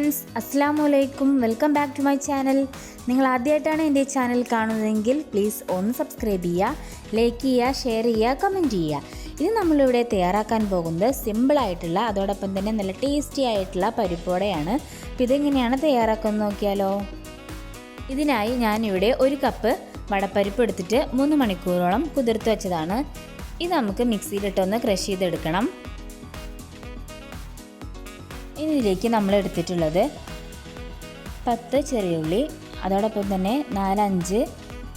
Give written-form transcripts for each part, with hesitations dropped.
Friends, അസ്സലാമു welcome back to my channel. നിങ്ങൾ ആദ്യമായിട്ടാണ് എൻ്റെ ചാനൽ കാണുന്നതെങ്കിൽ പ്ലീസ് ഒന്ന് സബ്സ്ക്രൈബ് ചെയ്യുക, ലൈക്ക് ചെയ്യുക, ഷെയർ ചെയ്യുക, കമൻറ്റ് ചെയ്യുക. ഇത് നമ്മളിവിടെ തയ്യാറാക്കാൻ പോകുന്നത് സിമ്പിളായിട്ടുള്ള അതോടൊപ്പം തന്നെ നല്ല ടേസ്റ്റി ആയിട്ടുള്ള പരിപ്പോടെയാണ്. അപ്പോൾ ഇതെങ്ങനെയാണ് തയ്യാറാക്കുന്നത് നോക്കിയാലോ. ഇതിനായി ഞാനിവിടെ 1 കപ്പ് വടപ്പരിപ്പ് എടുത്തിട്ട് 3 മണിക്കൂറോളം കുതിർത്ത് വെച്ചതാണ്. ഇത് നമുക്ക് മിക്സിയിലിട്ടൊന്ന് ക്രഷ് ചെയ്തെടുക്കണം. ഇതിലേക്ക് നമ്മൾ എടുത്തിട്ടുള്ളത് 10 ചെറിയ ഉള്ളി, അതോടൊപ്പം തന്നെ 4-5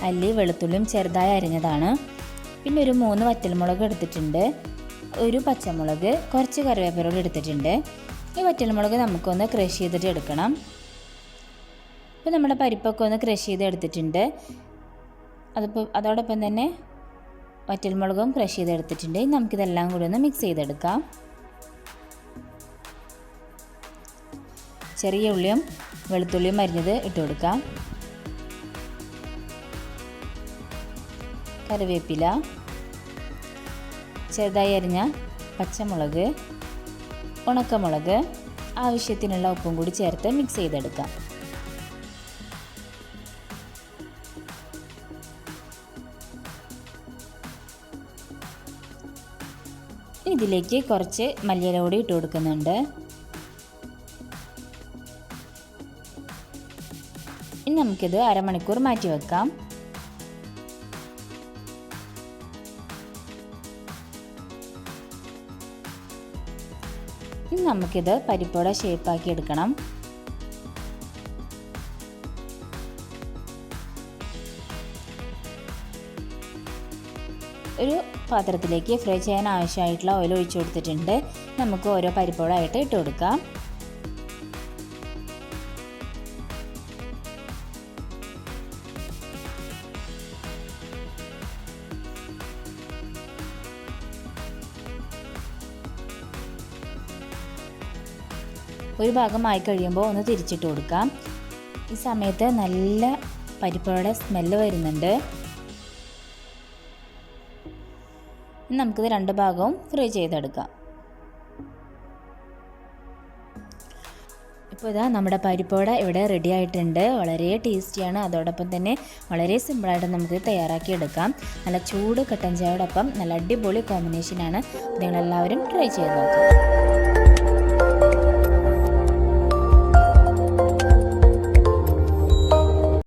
അല്ലി വെളുത്തുള്ളിയും ചെറുതായി അരിഞ്ഞതാണ്. പിന്നെ ഒരു 3 വറ്റൽമുളക് എടുത്തിട്ടുണ്ട്, ഒരു പച്ചമുളക്, കുറച്ച് കറിവേപ്പില എടുത്തിട്ടുണ്ട്. ഈ വറ്റൽമുളക് നമുക്കൊന്ന് ക്രഷ് ചെയ്തിട്ട് എടുക്കണം. ഇപ്പോൾ നമ്മുടെ പരിപ്പൊക്കെ ഒന്ന് ക്രഷ് ചെയ്ത് എടുത്തിട്ടുണ്ട്. അതോടൊപ്പം തന്നെ വറ്റൽമുളകും ക്രഷ് ചെയ്തെടുത്തിട്ടുണ്ട്. നമുക്കിതെല്ലാം കൂടി ഒന്ന് മിക്സ് ചെയ്തെടുക്കാം. ചെറിയ ഉള്ളിയും വെളുത്തുള്ളിയും അരിഞ്ഞത് ഇട്ട് കൊടുക്കാം. കറിവേപ്പില, ചെറുതായി അരിഞ്ഞ പച്ചമുളക്, ഉണക്കമുളക്, ആവശ്യത്തിനുള്ള ഉപ്പും കൂടി ചേർത്ത് മിക്സ് ചെയ്തെടുക്കാം. ഇതിലേക്ക് കുറച്ച് മല്ലിയില കൂടി ഇട്ട് കൊടുക്കുന്നുണ്ട്. ഇനി നമുക്കിത് അരമണിക്കൂർ മാറ്റി വെക്കാം. ഇനി നമുക്കിത് പരിപ്പോടെ ഷേപ്പാക്കി എടുക്കണം. ഒരു പാത്രത്തിലേക്ക് ഫ്രൈ ചെയ്യാൻ ആവശ്യമായിട്ടുള്ള ഓയിൽ ഒഴിച്ചു കൊടുത്തിട്ടുണ്ട്. നമുക്ക് ഓരോ പരിപ്പോടായിട്ട് ഇട്ട് കൊടുക്കാം. ഒരു ഭാഗമായി കഴിയുമ്പോൾ ഒന്ന് തിരിച്ചിട്ട് കൊടുക്കാം. ഈ സമയത്ത് നല്ല പരിപ്പോടെ സ്മെല്ല് വരുന്നുണ്ട്. നമുക്കിത് 2 ഭാഗവും ഫ്രൈ ചെയ്തെടുക്കാം. ഇപ്പോൾ ഇതാ നമ്മുടെ പരിപ്പോട ഇവിടെ റെഡി ആയിട്ടുണ്ട്. വളരെ ടേസ്റ്റിയാണ്, അതോടൊപ്പം തന്നെ വളരെ സിമ്പിളായിട്ട് നമുക്ക് തയ്യാറാക്കി എടുക്കാം. നല്ല ചൂട് കട്ടൻ ചായയോടൊപ്പം നല്ല അടിപൊളി കോമ്പിനേഷനാണ്. നിങ്ങളെല്ലാവരും ട്രൈ ചെയ്ത് നോക്കാം.